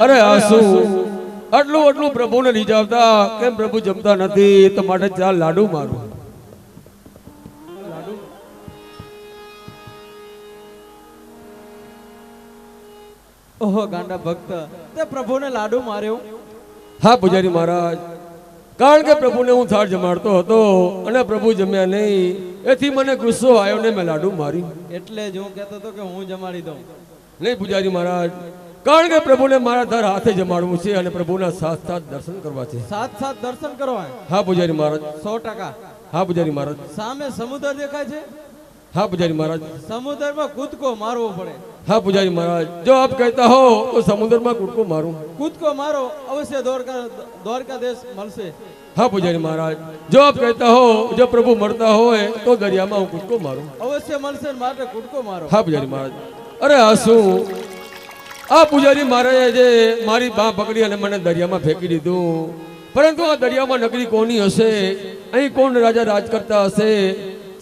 અરે આસુ આટલું આટલું પ્રભુને રીઝાવતા કેમ પ્રભુ જમતા નથી? તો માટે ચાલ લાડુ મારું. ઓહો ગાંડા ભક્ત, તે પ્રભુને લાડુ માર્યો? હા પૂજારી મહારાજ, કારણ કે પ્રભુને હું થાળ જમાડતો હતો અને પ્રભુ જમ્યા નહીં, એથી મને ગુસ્સો આવ્યો ને મેં લાડુ મારી. એટલે જ હું કહેતો હતો કે હું જમાડી દઉં. નહીં પૂજારી મહારાજ, કારણ કે પ્રભુને મારા દર હાથે જમાડવું છે અને પ્રભુના સાથ સાથ દર્શન કરવા છે. સાથ સાથ દર્શન કરવા? હા પૂજારી મહારાજ. 100%. હા પૂજારી મહારાજ. સામે સમુદ્ર દેખાય છે? હા પૂજારી મહારાજ. સમુદ્રમાં કૂદકો મારવો પડે. હા પૂજારી મહારાજ, જો આપ કહેતા હો તો સમુદ્રમાં કૂદકો મારું. કૂદકો મારો, અવશ્ય દ્વારકાધીશ મળશે. હા પૂજારી મહારાજ, જો આપ કહેતા હો, જો પ્રભુ મળતા હોય તો દરિયામાં હું કૂદકો મારું. અવશ્ય મળશે, માટે કૂદકો મારો. હા પૂજારી મહારાજ. અરે આ શું, આ પૂજારી મહારાજે જે મારી બાહ પકડી અને મને દરિયામાં ફેંકી દીધું, પરંતુ આ દરિયામાં નગરી કોની હશે? અહીં કોણ રાજા રાજ કરતા હશે?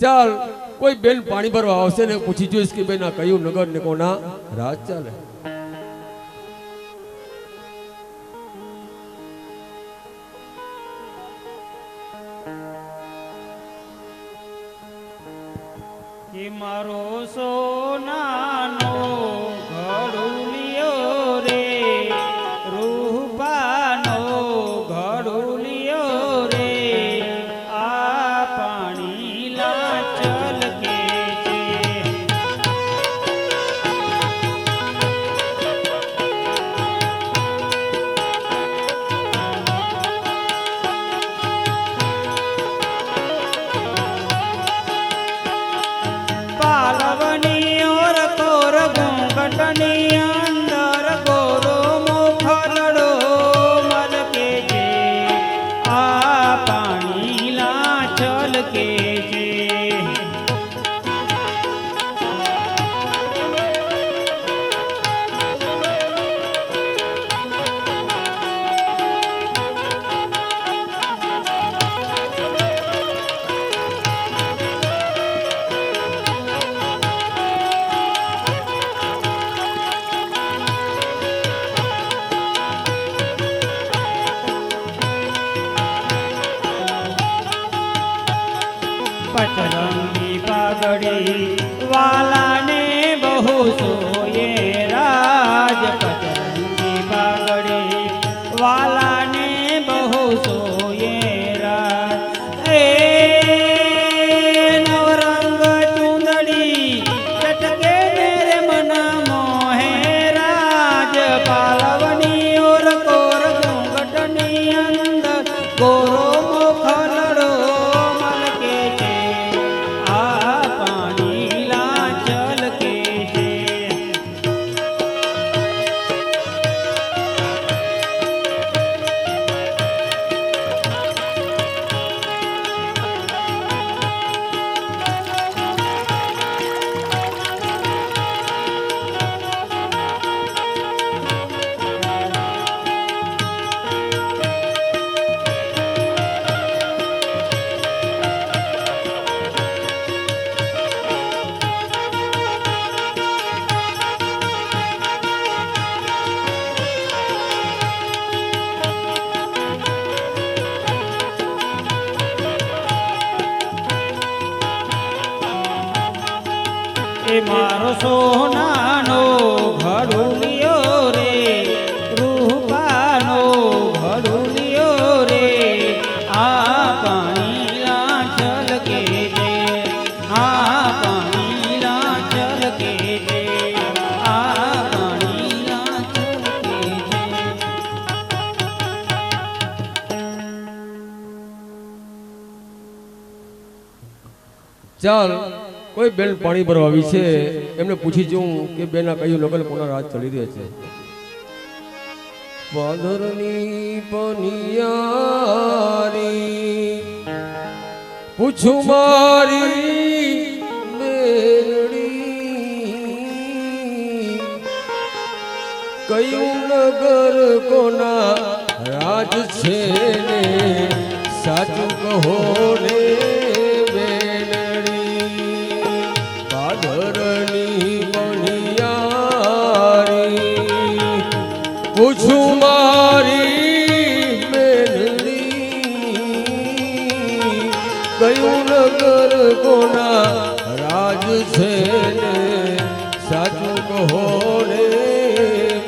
ચાલ કોઈ બેન પાણી ભરવા આવશે ને પૂછી જોઈશ કે બેન આ કયું નગર ને કોના રાજ ચાલે. કે મારો સોનાનો ઘડુલિયો રે, રૂપાનો ઘડુલિયો રે, આ પાણી લાચલ કે છે. પાલવની ઓર કોર ઘૂંઘટની અંદર ગોરો મોખલડો મલકે છે, આ પાણી લાચલ કે છે. પચરંગી પાઘડી વાલાને બહુ સોયે રાજ, પચરંગી પાઘડી વાલાને બહુ સોયે રાજ. એ નવરંગ ચૂંદડી ચટકે મેરે મન મોહે રાજ, પાલવની ઓર કોર ઘૂંઘટની અંદર ગોરો મોખલડો મલકે છે, આ પાણી લાચલ કે છે. એ મારો સોનાનો ઘડુલિયો રે, રૂપાનો ઘડુલિયો રે, આ પાણી લાચલ કે છે, આ પાણી લાચલ કે છે, આ પાણી લાચલ કે છે. ચાલ કોઈ બેન પાણી ભરવા આવી છે, એમને પૂછી જોઉં કે બેન આ કયું નગર કોના રાજ ચલી રહ્યા છે. પાદરની પનિયારી પૂછું મારી બેનડી, કયું નગર કોના રાજ છે ને સાચું કહો ને પૂછું મારી મેલડી કયું નગર કોના રાજ છે ને સાચું કહો રે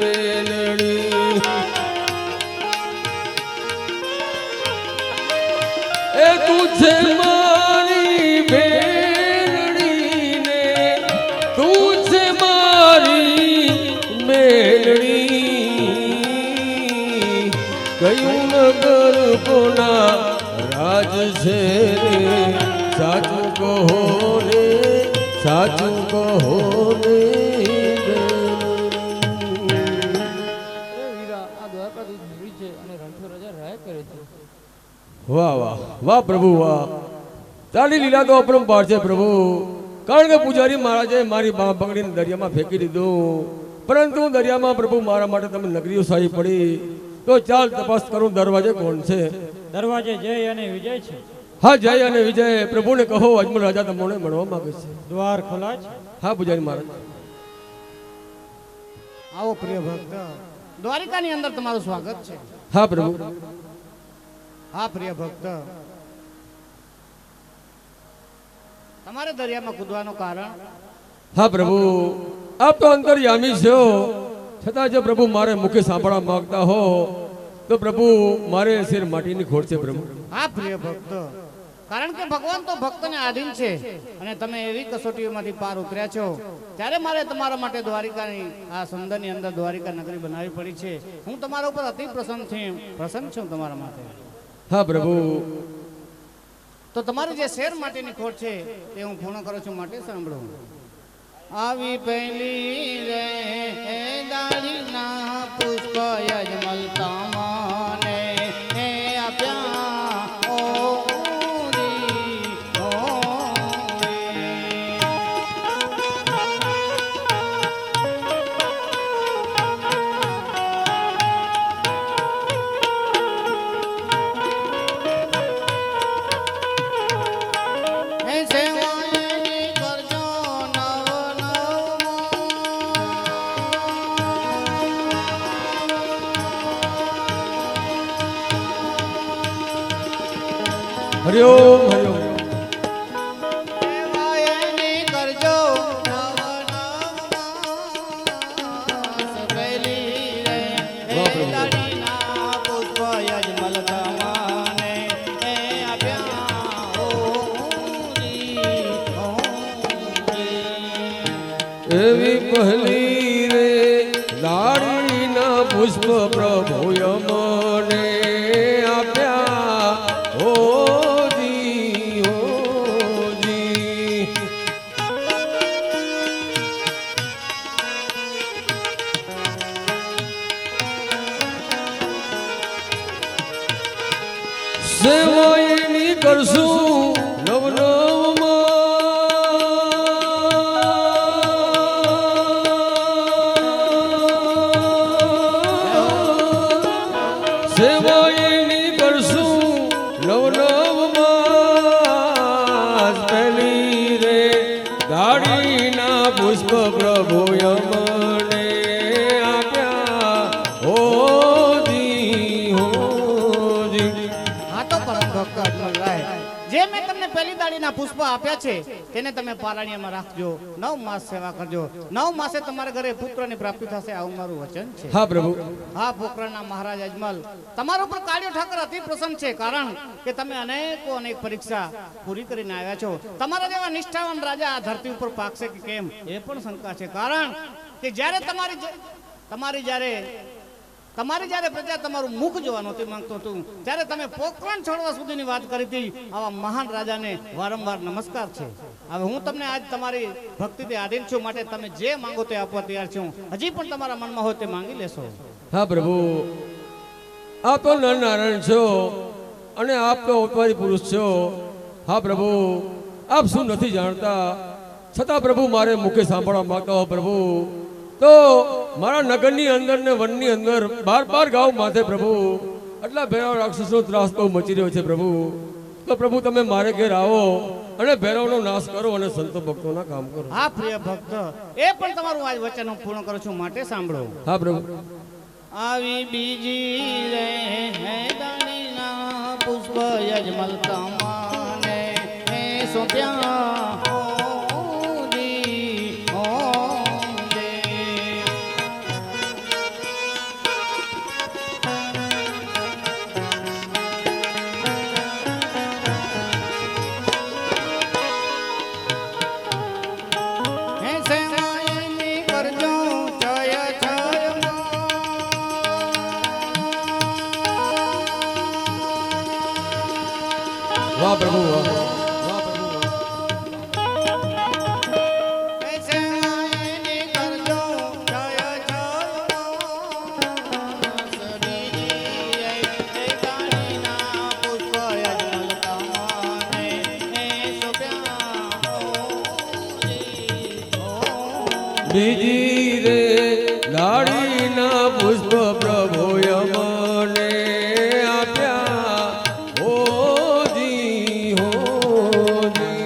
મેલડી એ તું છે મારી મેલડી ને તું છે મારી મેલડી કયું નગર કોના રાજ છે રે સાચું કહો રે સાચું કહો રે વીરા આ દ્વારકાધીશ ધરી છે અને રણછોડ રાજા રાય કરે છે. વાહ વાહ વાહ પ્રભુ વાહ તારી લીલા તો અપરંપાર છે પ્રભુ કારણ કે પૂજારી મહારાજે મારી બાહ પકડીને દરિયામાં ફેંકી દીધું પરંતુ દરિયામાં પ્રભુ મારા માટે તમે નગરીઓ સારી પડી તો ચાલ તપાસ કરું દરવાજે કોણ છે. દરવાજે જય અને વિજય છે. હા જય અને વિજય પ્રભુને કહો અજમલ રાજા તમને મળવા માંગે છે. દ્વાર ખોલા છે. હા પૂજારી મહારાજ. આવો પ્રિય ભક્ત, દ્વારિકાની અંદર તમારું સ્વાગત છે. હા પ્રભુ. હા પ્રિય ભક્ત, તમારે દરિયામાં કૂદવાનું કારણ? હા પ્રભુ આપ તો અંતર્યામી છો છતાં જો પ્રભુ મારે મુખે સાંભળવા માંગતા હો તો પ્રભુ મારે શેર માટીની ખોટ છે પ્રભુ. હા પ્રિય ભક્ત, કારણ કે ભગવાન તો ભક્તને આધીન છે અને તમે એવી કસોટીઓમાંથી પાર ઉતર્યા છો ત્યારે મારે તમારા માટે દ્વારિકાની આ સુંદરની અંદર દ્વારિકા નગરી બનાવવી પડી છે. હું તમારા ઉપર અતિ પ્રસન્ન છું તમારા માટે. હા પ્રભુ. તો તમારી જે શેર માટેની ખોટ છે તે હું પૂર્ણ કરું છું માટે સાંભળો. આવી પહેલી રે દાઢીના પુષ્પ યજમલ તમને હે આપ્યા ઓ હરિઓમ હરિઓમ. એવી પહેલી રે લાડીના પુષ્પ પ્રભુ મને આપ્યા હોજી હોજી. સેવાયની કરશું નવ સેવાયની કરશું નવ માસ પહેલી રે દાડીના પુષ્પ પ્રભુ મને આપ્યા હોજી હોજી. હા તો પરમ ભક્ત અજમલ રાય, જે મેં તમને પહેલી દાડીના પુષ્પ આપ્યા છે તેને તમે પારણ્યમાં રાખજો, 9 માસ સેવા કરજો. 9 માસે તમારા ઘરે પુત્રની પ્રાપ્તિ થશે, આવું મારું વચન છે. હા પ્રભુ. હા પોખરણના મહારાજ અજમલ, તમારા ઉપર કાળિયો ઠાકર અતિ પ્રસન્ન છે કારણ કે તમે અનેક પરીક્ષા પૂરી કરીને આવ્યા છો. તમારા જેવા નિષ્ઠાવાન રાજા આ ધરતી ઉપર પાકશે કે કેમ એ પણ શંકા છે કારણ કે જ્યારે તમારી જ્યારે પ્રજા તમારું મુખ જોવા નહોતી માંગતો હતું ત્યારે તમે પોખરણ છોડવા સુધીની વાત કરી હતી. આવા મહાન રાજાને વારંવાર નમસ્કાર છે. હવે હું તમને આજ તમારી ભક્તિથી આધીન છું માટે તમે જે માંગો તે આપવા તૈયાર છું. હજી પણ તમારા મનમાં હોય તે માંગી લેશો. હા પ્રભુ. આપ તો નર નારાયણ છો અને આપ તો અવતારી પુરુષ છો. હા પ્રભુ આપ શું નથી જાણતા છતાં પ્રભુ મારે મુખે સાંભળવા માંગતા હો પ્રભુ તો મારા નગરની અંદર ને વનની અંદર 12 ગાંવ માથે પ્રભુ આટલા ભૈરવ રાક્ષસનો ત્રાસ બહુ મચી રહ્યો છે પ્રભુ. તો પ્રભુ તમે મારે ઘેર આવો અને ભૈરવનો નાશ કરો અને સંતો ભક્તોના કામ કરો. હા પ્રિય ભક્ત, એ પણ તમારું આજ વચન હું પૂર્ણ કરું છું માટે સાંભળો. હા પ્રભુ. આવી બીજી રે હે દાણીના પુષ્પ યજમલ તમાને હે સોંપ્યા ઓજી ઓજે. હે સેવાયની કરજો જય જય વાહ પ્રભુ વાહ. બીજી રે લાડીના પુષ્પ પ્રભુએ મને આપ્યા હોજી હોજી.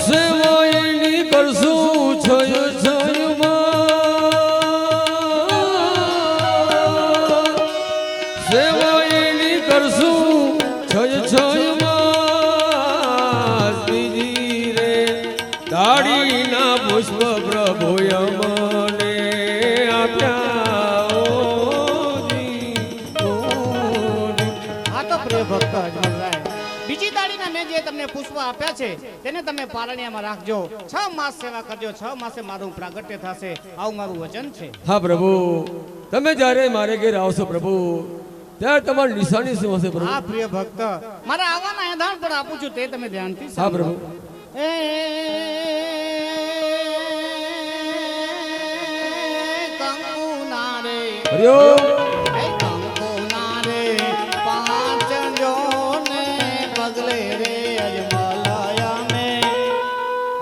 સેવાયની કરશું છય છયમાં, સેવાયની કરશું છય છયમાં. બીજી રે દાડીના પુષ્પ પ્રભુએ મને આપ્યા ઓજી ઓજી. આ તો પ્રિય ભક્ત અજમલરાય, બીજી દાડીના મેં જે તમને પુષ્પ આપ્યા છે તેને તમે પારણિયામાં રાખજો. 6 માસ સેવા કરજો. 6 માસે મારું પ્રાગટ્ય થશે, આવું મારું વચન છે. હા પ્રભુ, તમે જ્યારે મારે ઘેર આવશો પ્રભુ ત્યારે તમારી નિશાની શું હશે પ્રભુ? હા પ્રિય ભક્ત, મારા આવવાના એધાન પણ આપું છું, તે તમે ધ્યાનથી હા સાંભળો. પ્રભુ. એ કંકુના રે હરિયો એ કંકુના રે પાંચ જોને પગલે રે અજમલયા મે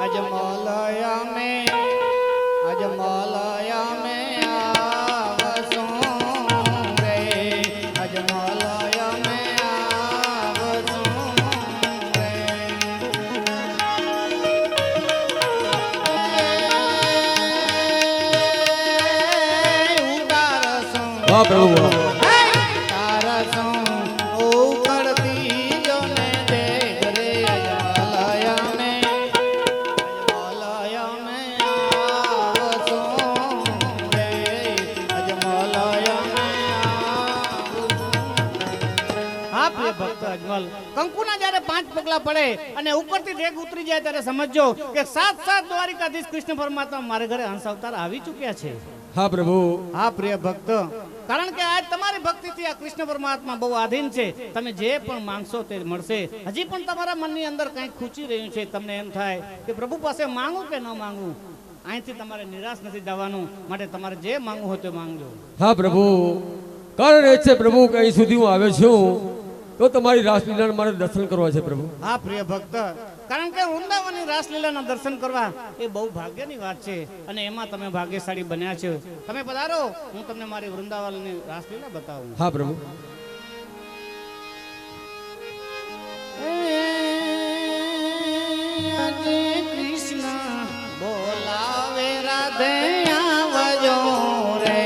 અજમલયા મે અજમલયા મે આવસો રે અજમલયા મે આવસો રે. વાહ પ્રભુ વાહ. કંકુના જ્યારે 5 પગલા પડે અને ઉપરથી ડેગ ઉતરી જાય ત્યારે સમજજો કે 7 દ્વારિકાધીશ કૃષ્ણ પરમાત્મા મારા ઘરે હંસ અવતાર આવી ચૂક્યા છે. હા પ્રભુ. હા પ્રિય ભક્ત, કારણ કે આજ તમારી ભક્તિથી આ કૃષ્ણ પરમાત્મા બહુ આધીન છે. તમે જે પણ માંગશો તે મળશે. હજી પણ તમારા મનની અંદર કંઈક ખૂચી રહ્યું છે, તમને એમ થાય કે પ્રભુ પાસે માંગવું કે ન માંગવું. અહીંથી તમારે નિરાશ નથી જવાનું, માટે તમારે જે માંગવું હોય તે માંગજો. હા પ્રભુ, કારણ એ છે પ્રભુ કે અહીં સુધી હું આવ્યો છું તો તમારી રાસલીલાના મારે દર્શન કરવા છે પ્રભુ. હા પ્રિય ભક્ત, કારણ કે વૃંદાવનની રાસલીલાના દર્શન કરવા એ બહુ ભાગ્યની વાત છે અને એમાં તમે ભાગ્યશાળી બન્યા છો. તમે પધારો, હું તમને મારી વૃંદાવનની રાસલીલા બતાવું. હા પ્રભુ. કૃષ્ણ બોલાવે રાધે આવજો રે.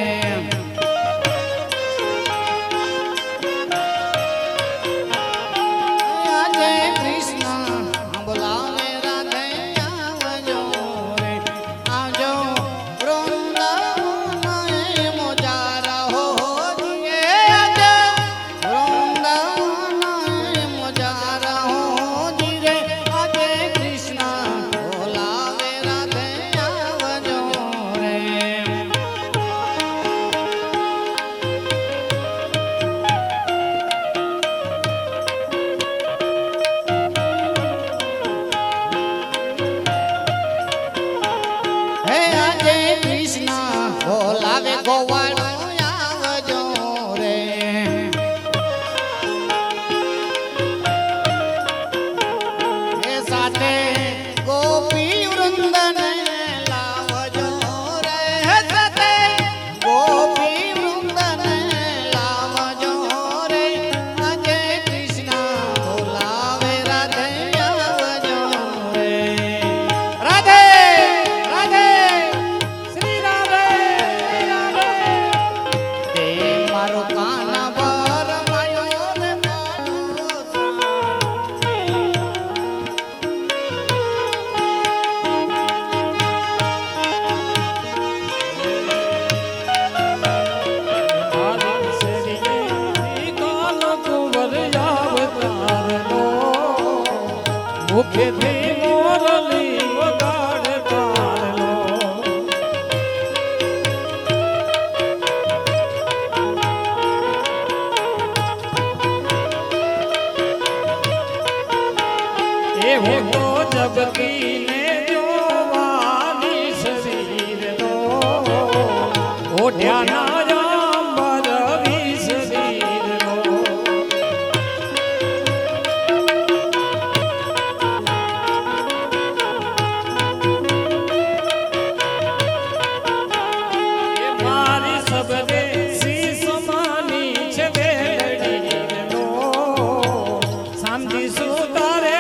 આજે કૃષ્ણ બોલાવે રાધે આવજો રે. આવજો વૃંદાવન મોજારા હો આજે મુખેથી મોરલી વગાડતા લો એવું તો જગતીને જોવાની શરીર નો ઓઢ્યાના અંબર વીસ શરીર નો એ મારી સબરે સી સમાની છે વેલડી નો સામજી સુતારે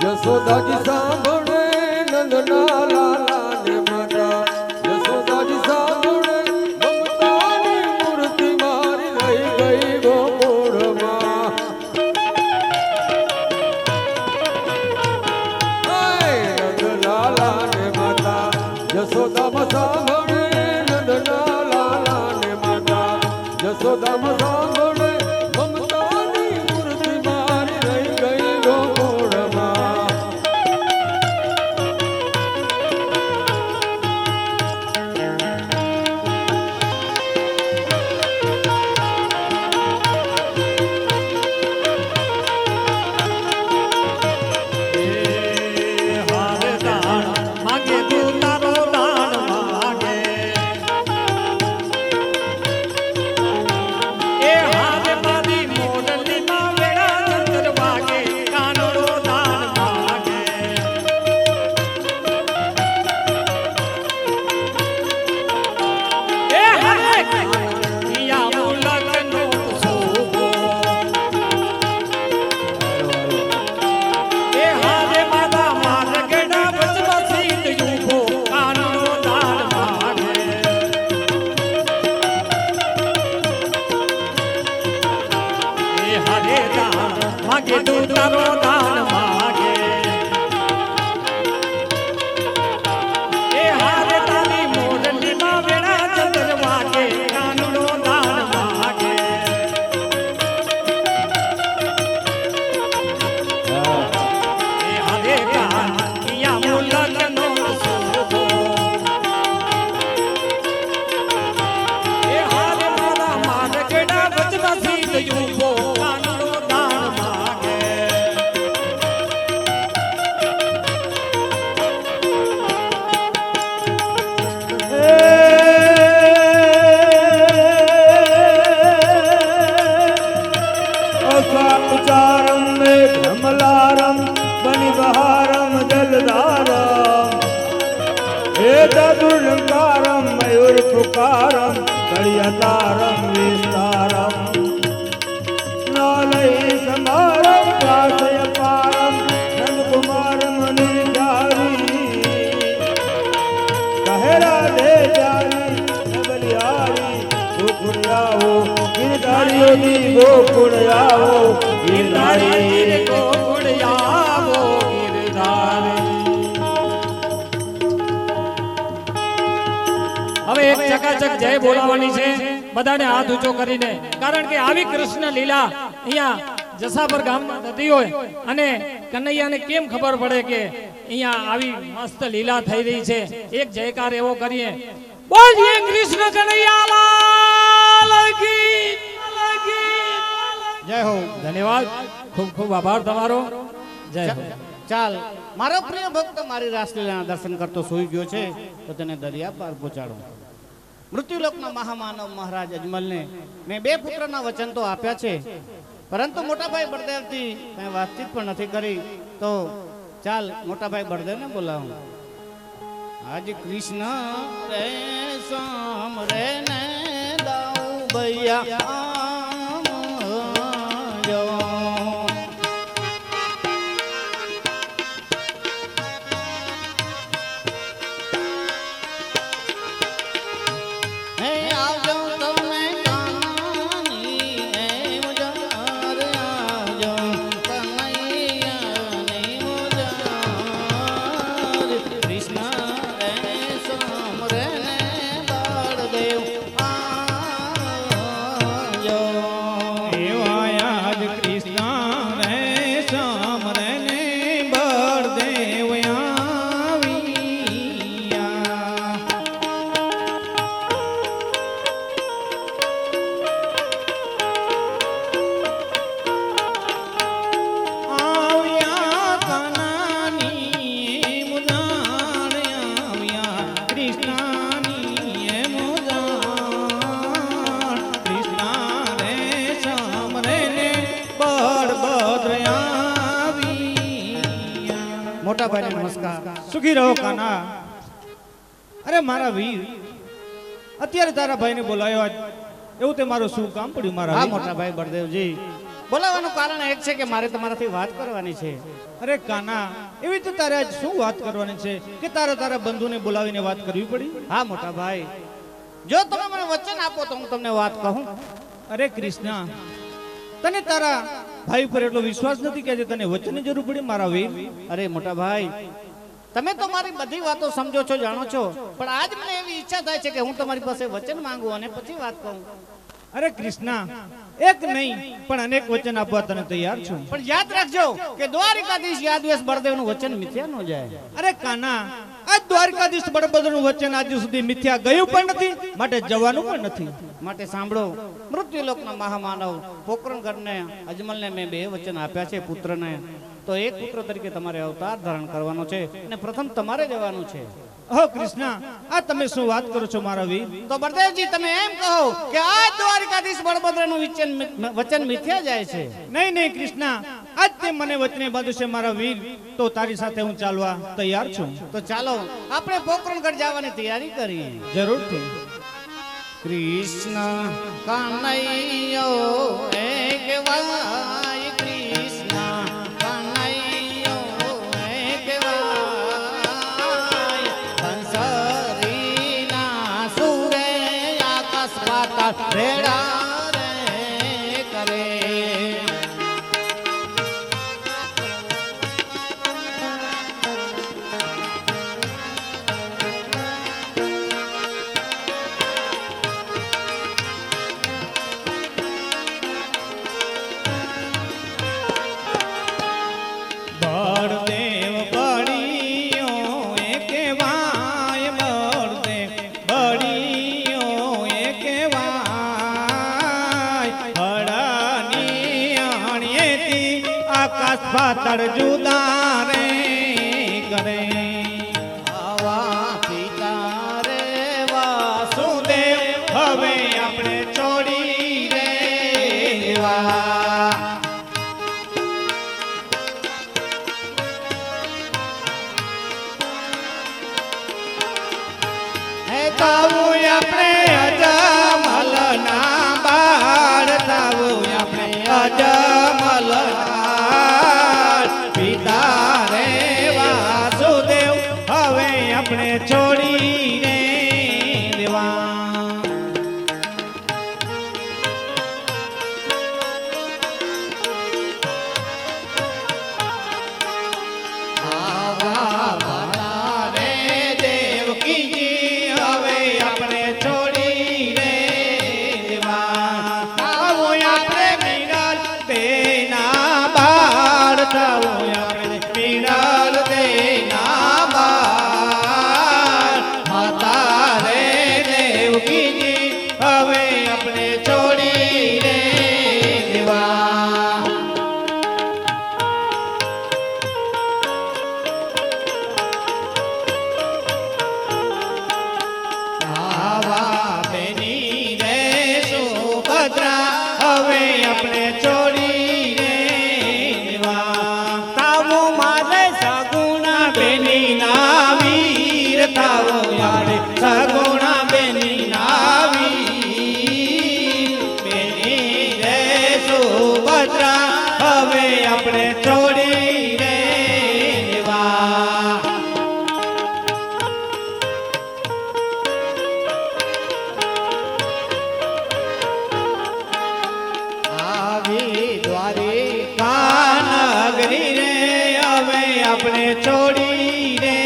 યશોદાજી સાંભળે નંદના લાલા ને માતા યશોદાજી સાંભળે મમતાની મૂર્તિ મારી રહી ગઈ ગોકુળમાં નામ સાંભળે મમતાની મૂર્તિ મારી રહી ગઈ ગોકુળમાં. એ હારે દાન માગે તું તારો દાન માગે. એ હારે મારી મોરલીમાં વેળા નંતર વાગે કાનડો દાન માગે. એ હારે યા મુલકનો શોભો. એ હારે મારા માર્ગડા વચમાં સીધ ઊભો કાનડો દાન માગે. એ હારે દાન માગે તું તારો દાન માગે. એ હારે તારી મોરલીમાં વેળા ચંદ્ર વાગે કાનડો દાન માગે. એ હારે દાન યા મુલકનો શોભો. એ હારે મારા માર્ગડા વચમાં સીધ ઊભો કાનડો દાન માગે. उच्चारम मेघमलारम बनिबहारम जलधारम एतदुर्लंकारम मयूर पुकारम कलियतारम विस्तारम नालय समारम प्राशय पारम नंदकुमारम निर्जारी कहरा दे जारी बलियारी गोकुड़ियाओ गिरधारियों दी गोकुड़ियाओ गिरधारी ગોકુળિયાવો ગિરધારી. હવે એક ચકાચક જય બોલાવવાની છે બધાને હાથ ઊંચો કરીને, કારણ કે આવી કૃષ્ણ લીલા અહીંયા જસાપર ગામમાં થતી હોય અને કનૈયાને કેમ ખબર પડે કે અહીંયા આવી મસ્ત લીલા થઈ રહી છે. એક જયકાર એવો કરીએ, બોલીએ કૃષ્ણ કનૈયા લાલ કી. જય હો. ધન્યવાદ, ખૂબ ખૂબ આભાર તમારો. જય હો. ચાલ, મારો પ્રિય ભક્ત મારી રાસલીલાના દર્શન કરતો સૂઈ ગયો છે તો તેને દરિયા પાર પહોંચાડો. મૃત્યુલોકના મહામાનવ મહારાજ અજમલને મેં 2 પુત્રના વચન તો આપ્યા છે, પરંતુ મોટાભાઈ બળદેવથી કઈ વાતચીત પણ નથી કરી. તો ચાલ મોટાભાઈ બળદેવને બોલાવું. આજ કૃષ્ણ રે સામ રે ને દાઉ ભૈયા મોટાભાઈને નમસ્કાર. સુખી રહો કાના. અરે મારા વીર, અત્યારે તારા ભાઈને બોલાયો આજ, એવું તે મારું શું કામ પડ્યું મારા હા વીર? મોટાભાઈ બળદેવજી, બોલાવવાનું કારણ એક છે કે મારે તમારાથી વાત કરવાની છે. અરે કાના, એવી તો તારે આજ શું વાત કરવાની છે કે તારા બંધુને બોલાવીને વાત કરવી પડી? હા મોટાભાઈ, જો તમે મને વચન આપો તો હું તમને વાત કહું. અરે કૃષ્ણ, તને તારા ભાઈ પર એટલો વિશ્વાસ નથી કે આજે તને વચનની જરૂર પડી મારા વીર? અરે મોટા ભાઈ, તમે તો મારી બધી વાતો સમજો છો, જાણો છો, પણ આજ મને એવી ઈચ્છા થાય છે કે હું તમારી પાસે વચન માંગુ અને પછી વાત કહું. અરે કૃષ્ણા, એક નહીં પણ અનેક વચન આપવા તને તૈયાર છું. પણ યાદ રાખજો કે દ્વારિકાધીશ યાદવેશ બળદેવનું વચન મિથ્યા ન જાય. અરે કાના, આજ દ્વારકાધીશ બળભદ્રનું વચન આજ સુધી મિથ્યા ગયું પણ નથી, માટે જવાનું પણ નથી. માટે સાંભળો, મૃત્યુલોકના મહામાનવ પોકરણગઢને અજમલને મેં 2 વચન આપ્યા છે પુત્રને. તો એક પુત્ર તરીકે તમારે અવતાર ધારણ કરવાનો છે અને પ્રથમ તમારે જવાનું છે. હો કૃષ્ણા, આ તમે શું વાત કરો છો મારા વીર? તો બળદેવજી તમે એમ કહો કે આ દ્વારિકાધીશ બળભદ્રનું વચન મિથ્યા જાય છે. નહીં નહીં કૃષ્ણા, આજ તે મને વચને બાંધ્યું છે મારા વીર, તો તારી સાથે હું ચાલવા તૈયાર છું. તો ચાલો આપણે પોકરણગઢ જવાની તૈયારી કરીએ. જરૂરથી. કૃષ્ણ કનૈયો એક વાય, કૃષ્ણ કનૈયો એક વાય, કંસરીના સુરે આકાશ પાતાળ ભેળા રે કરે. બળદેવ બળિયો એક વાય, બળદેવ બળિયો એક વાય, હળની અણીએથી આકાશ પાતાળ જુદા રે કરે. આવા પિતા રે વાસુદેવ હવે આપણે છોડી દેવા. હે તાવું આપણે અજમલના બાળ, તાવું આપણે અજમલના પિતા રે વાસુદેવ હવે આપણે છોડીને દેવા. આવા ભલા રે દેવકીજી હવે આપણે છોડી રે દેવા. આવું આપણે મિનલ દેના બાળ, થવું આપણે મિનલ દેના બાળ, માતા રે દેવકીજી હવે આપણે છોડી રે દેવા. આવા બેની રે સુભદ્રા હવે આપણે છોડી રે દેવા. તાવું મારે સગુણા બેની ના વીર, તાવું મારે સગુણા બેની ના વીર, બેની રે સુભદ્રા હવે આપણે છોડી રે દેવા. આવી દ્વારિકા નગરી રે હવે આપણે છોડી રે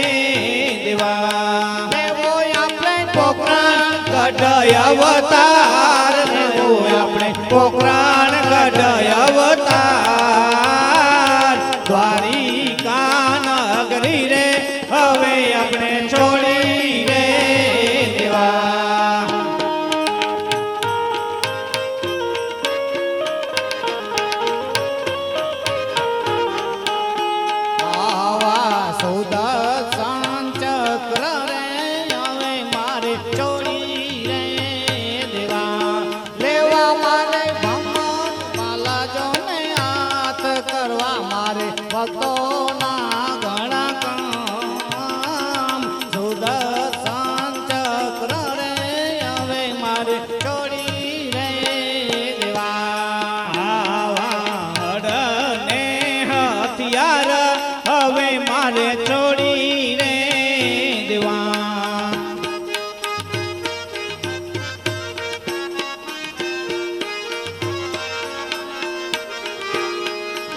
દેવા. દેવો આપણે પોકરણગઢ અવતાર, દેવો આપણે પોકરણગઢ અવતાર, દ્વારિકા નગરી રે હવે આપણે છોડી રે દેવા. આવા સુદર્શન ચક્ર રે હવે મારે ચોરી રે દેવા. લેવા મારે ભમર માલા જોને હાથ કરવા મારે ભક્તોના ઘણા કામ. સુદર્શન ચક્ર રે હવે મારે ચોરી રે દેવા. આવા હળને હથિયાર હવે મારે છોડી રે દેવા.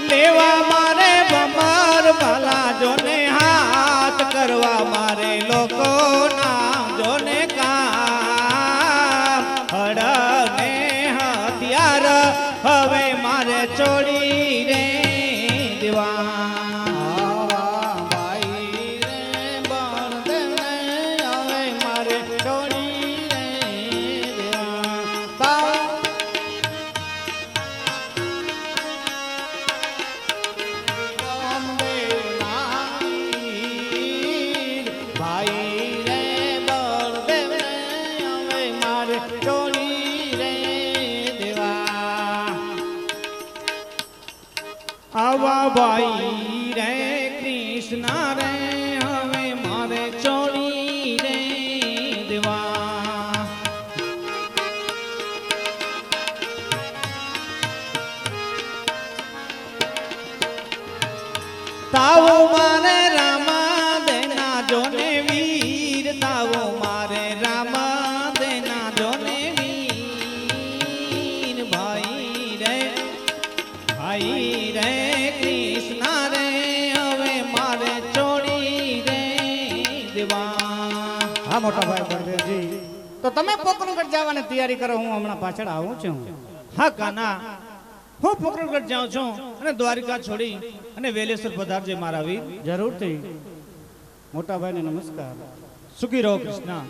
લેવા મારે ભમર ભલા જોને હાથ કરવા મારે લોકોના જોને કામ. હળને મારે ચોડી રે દેવા આવા ભાઈ રે કૃષ્ણ રે હવે મારે ચોરી રે દેવા તાવો મારે રામા દેના જોને વીર તાવો મારે રામા દેના જોને વીર ભાઈ રે કૃષ્ણ રે હવે મારે ચોરી રે દેવા હા મોટા ભાઈ બળદેવજી, તો તમે પોકરણગઢ જવાની તૈયારી કરો, હું હમણાં પાછળ આવું છું. હા કાના, હું પોકરણગઢ જાઉં છું અને દ્વારિકા છોડી અને વેલેશ્વર પધારજે મારા વીર. જરૂરથી. મોટા ભાઈને નમસ્કાર. સુખી રહો કૃષ્ણ.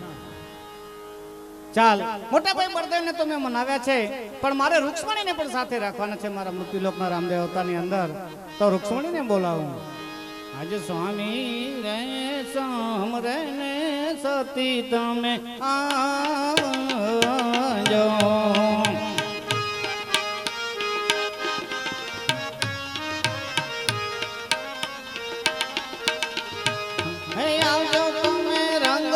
ચાલ, મોટા ભાઈ બળદેવને તો મેં મનાવ્યા છે, પણ મારે રૂક્ષ્મણીને પણ સાથે રાખવાના છે મારા મૃત્યુલોકના રામદેવ અવતારની અંદર. તો રૂક્ષ્મણીને બોલાવું. આજે સ્વામી રે સમરે ને સતી તમે આવજો. હે આવજો તમે રંગ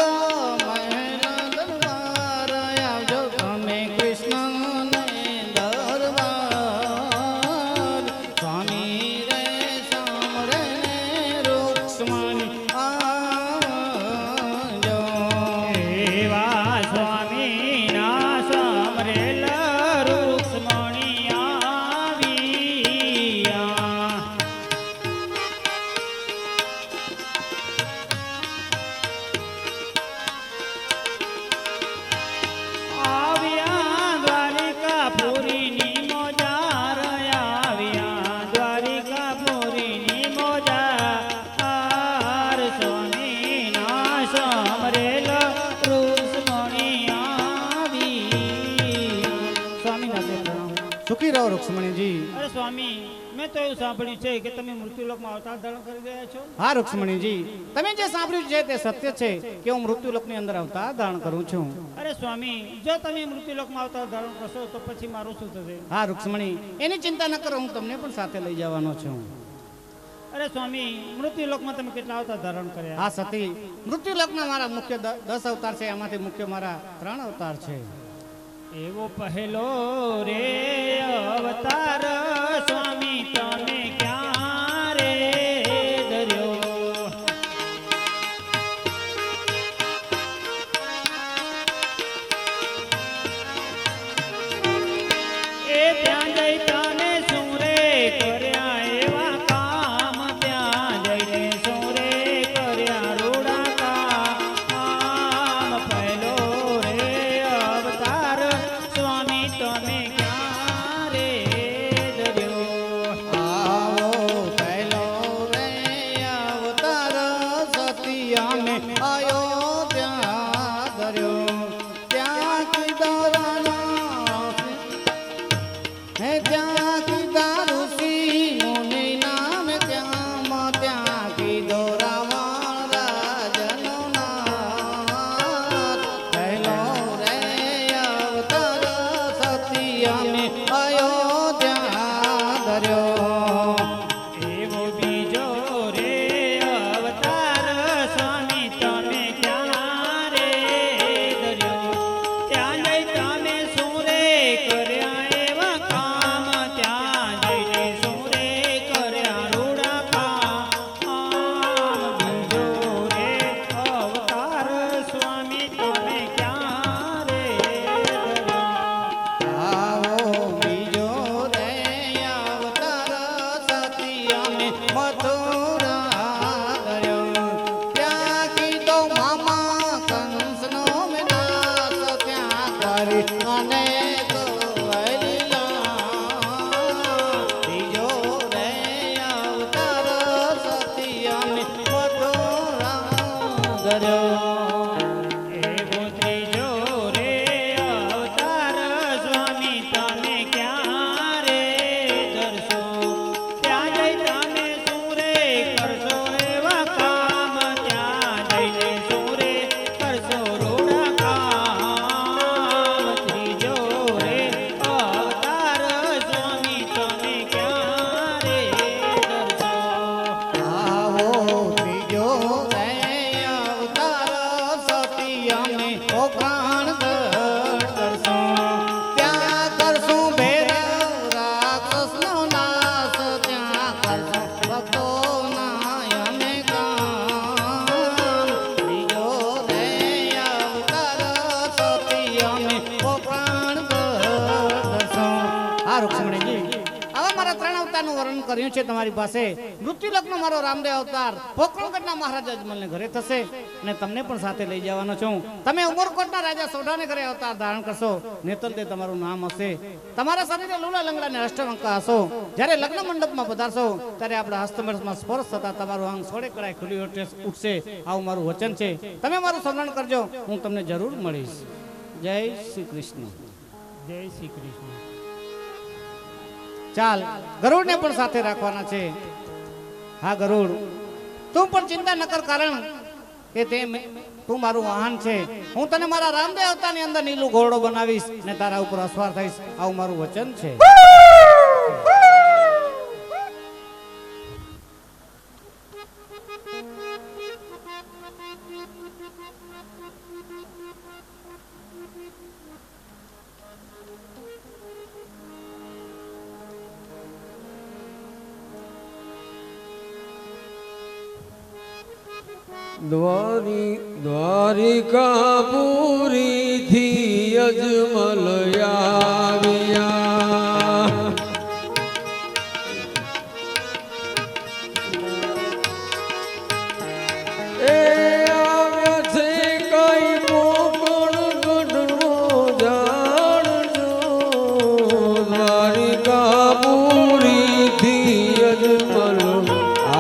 રૂક્ષ્મણીજી. અરે સ્વામી, મેં તો એવું સાંભળ્યું છે કે તમે મૃત્યુલોકમાં અવતાર ધારણ કરી રહ્યા છો. હા રૂક્ષ્મણીજી, તમે જે સાંભળ્યું છે તે સત્ય છે કે હું મૃત્યુલોકની અંદર અવતાર ધારણ કરું છું. અરે સ્વામી, જો તમે મૃત્યુલોકમાં અવતાર ધારણ કરશો તો પછી મારું શું થશે? હા રૂક્ષ્મણી, એની ચિંતા ન કરો, હું તમને પણ સાથે લઈ જવાનો છું. અરે સ્વામી, મૃત્યુલોકમાં તમે કેટલા અવતાર ધારણ કર્યા? હા સતી, મૃત્યુલોકના મારા મુખ્ય 10 અવતાર છે, એમાંથી મુખ્ય મારા 3 અવતાર છે. એવો પહેલો રે અવતાર સ્વામી તમે ક્યાં રે ધર્યો? એ ત્યાં જઈ તને શું રે કર્યા એવા કામ, ત્યાં જઈને શું રે કર્યા રૂડા કામ. પહેલો રે અવતાર સ્વામી તમે ક્યાં રે ધર્યો? મારા 3 અવતારનું વર્ણન કર્યું છે તમારી પાસે. મૃત્યુલોકનો મારો રામદેવ અવતાર પોકરણગઢના મહારાજા અજમલને ઘરે થશે અને તમને પણ સાથે લઈ જવાનો છું. તમે ઉમરકોટના રાજા સોઢાને ઘરે અવતાર ધારણ કરશો. નેતલદે તમારું નામ હશે. તમારા શરીરે લુલા લંગડાને અષ્ટવંકા હશો. જ્યારે લગ્ન મંડપમાં પધારશો ત્યારે આપણા હસ્તમેળમાં સ્પર્શ થતા તમારું અંગ સોળે કળાએ ખુલી ઉઠશે. આવું મારું વચન છે. તમે મારું સ્મરણ કરજો, હું તમને જરૂર મળીશ. જય શ્રી કૃષ્ણ. જય શ્રી કૃષ્ણ. ચાલ, ગરુડને પણ સાથે રાખવાના છે. હા ગરુડ, તું પણ ચિંતા ન કર, કારણ કે તું મારું વાહન છે. હું તને મારા રામદેવ અવતારની અંદર નીલું ઘોડો બનાવીશ ને તારા ઉપર અસવાર થઈશ. આવું મારું વચન છે. દ્વારિકાપુરી થી અજમલ આવ્યા. એ આવ્યા છે કઈ પોકરણગઢનો જાણજો. દ્વારિકાપુરી થી અજમલ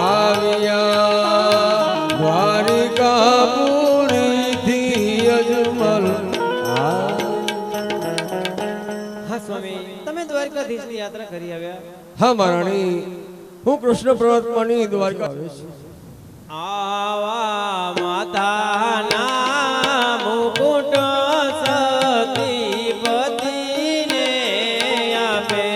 આવ્યા. દ્વારકાધીશની યાત્રા કરી આવ્યા. હા મહારાણી, હું કૃષ્ણ પરમાત્માની દ્વારકા આવે છે. આવા માતાના મુકુટ સતીપતિને આપે.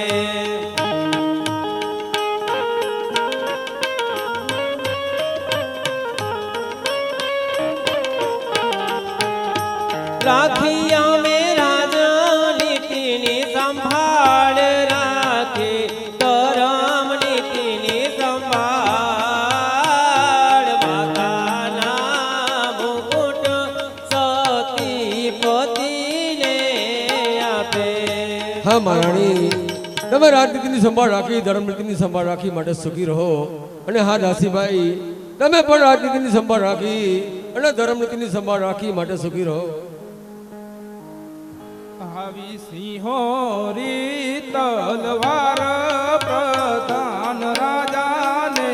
રાખી અમે રાજનીતિની સંભાળ રાખી, ધરમ નીતિની સંભાળ. માતાના મુકુટ સતીપતિને આપે. હા મહારાણી, તમે રાજનીતિની સંભાળ રાખી, ધર્મનીતિની સંભાળ રાખી માટે સુખી રહો. અને હા દાસીભાઈ, તમે પણ રાજનીતિની સંભાળ રાખી અને ધર્મનીતિની સંભાળ રાખી માટે સુખી રહો. આવી સિંહોરી તલવાર પ્રધાન રાજાને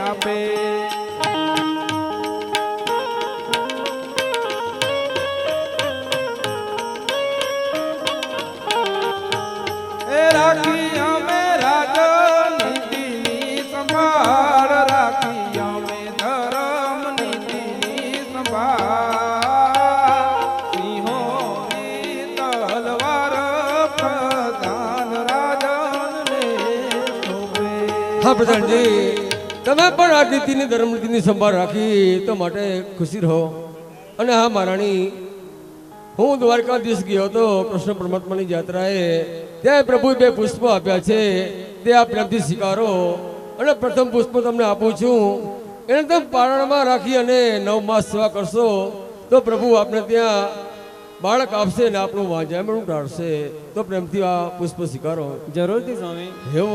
આપે. એ રાખી અમે રાજનીતિની સંભાળ, રાખી અમે ધર્મ નીતિની સંભાળ. સિંહોરી તલવાર પ્રધાન રાજાને શોભે. હા પ્રધાનજી, તમે પણ રાજનીતિની ધર્મનીતિની સંભાળ રાખી તો માટે ખુશી રહો. અને હા મહારાણી, હું દ્વારકાધીશ ગયો હતો કૃષ્ણ પરમાત્માની યાત્રાએ. ત્યાં પ્રભુએ 2 પુષ્પો આપ્યા છે, તે આ પ્રેમથી સ્વીકારો. અને પ્રથમ પુષ્પ તમને આપું છું, એને તમે પારણમાં રાખી અને 9 માસ સેવા કરશો તો પ્રભુ આપને ત્યાં બાળક આપશે ને આપણું વાંઝામણું ટાળશે. તો પ્રેમથી આ પુષ્પ સ્વીકારો. જરૂરથી સ્વામી. એવો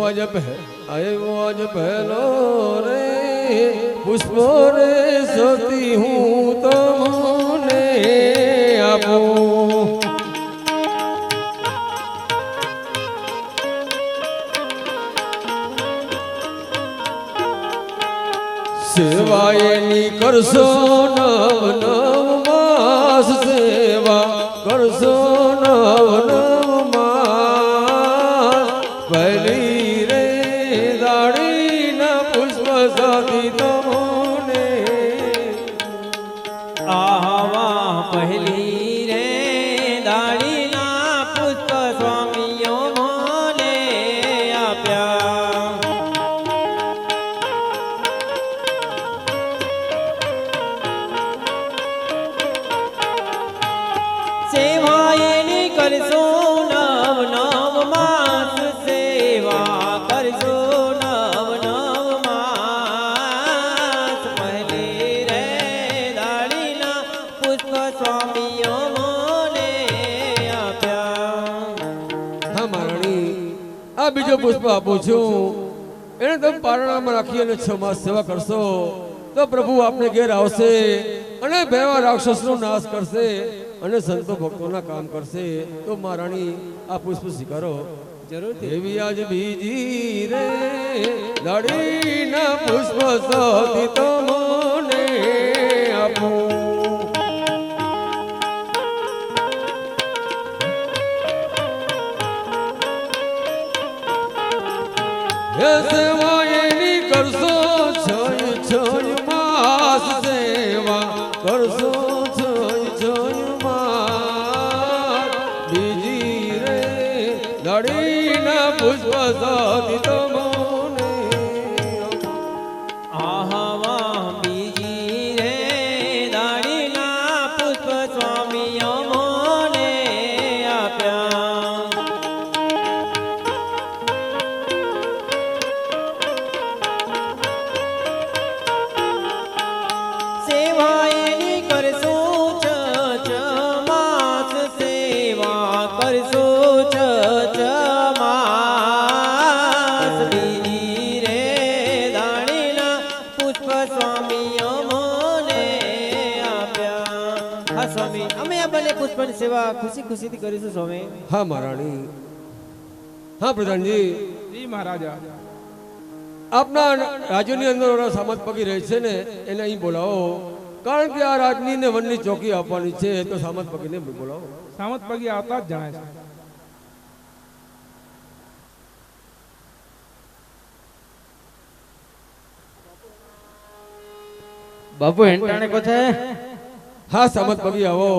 આજ પહેલો રે પુષ્પો રે સતી હું તમને આપું. સેવા એની કરશો 9 માસ, સેવા કરશો 9 માસ. પહેલી રે દાડીના પુષ્પ સાથી તમને આવા પહેલી રે દાડીના પુષ્પ સ્વામીઓ મને આપ્યા. સેવા એની કરશો 9 માસ, સેવા કરશો 9 માસ. આ બીજો પુષ્પ આપું છું, એને તમે પારણામાં રાખી અને 6 માસ સેવા કરશો તો પ્રભુ આપને ઘેર આવશે અને ભેવા રાક્ષસનો નાશ કરશે અને સંતો ભક્તોના કામ કરશે. તો મહારાણી આ પુષ્પ સ્વીકારો. જરૂર દેવી આજ બીજી રે દાડીના પુષ્પ સૌથી તમને આપું. સેવા એની કરશો 6 માસ સેવા કરશો 6 માસ. બીજી રે દાડીના પુષ્પ સૌથી તમને આહવા બીજી રે દાડીના પુષ્પ સ્વામી અમોને આપ્યા. સેવા એની કરશો 6 માસ સેવા કરશો 6 માસ. બીજી રે દાણીના પુષ્પ સ્વામી અમોને આપ્યા. હા સ્વામી, અમે આ બંને પુષ્પની સેવા ખુશી ખુશીથી કરીશું સ્વામી. હા મહારાણી. હા પ્રધાનજી, જી મહારાજા. આપના રાજ્યની અંદર ઓલા સામત પગી રહે છે ને એને અહીં બોલાવો, કારણ કે આ રાજની ને વનની ચોકી આપવાની છે. તો સામત પગીને બોલાવો. સામત પગી આવતા જ જણાય છે. બાપુ હેંટાણે કોથે. હા સામત પગી આવો,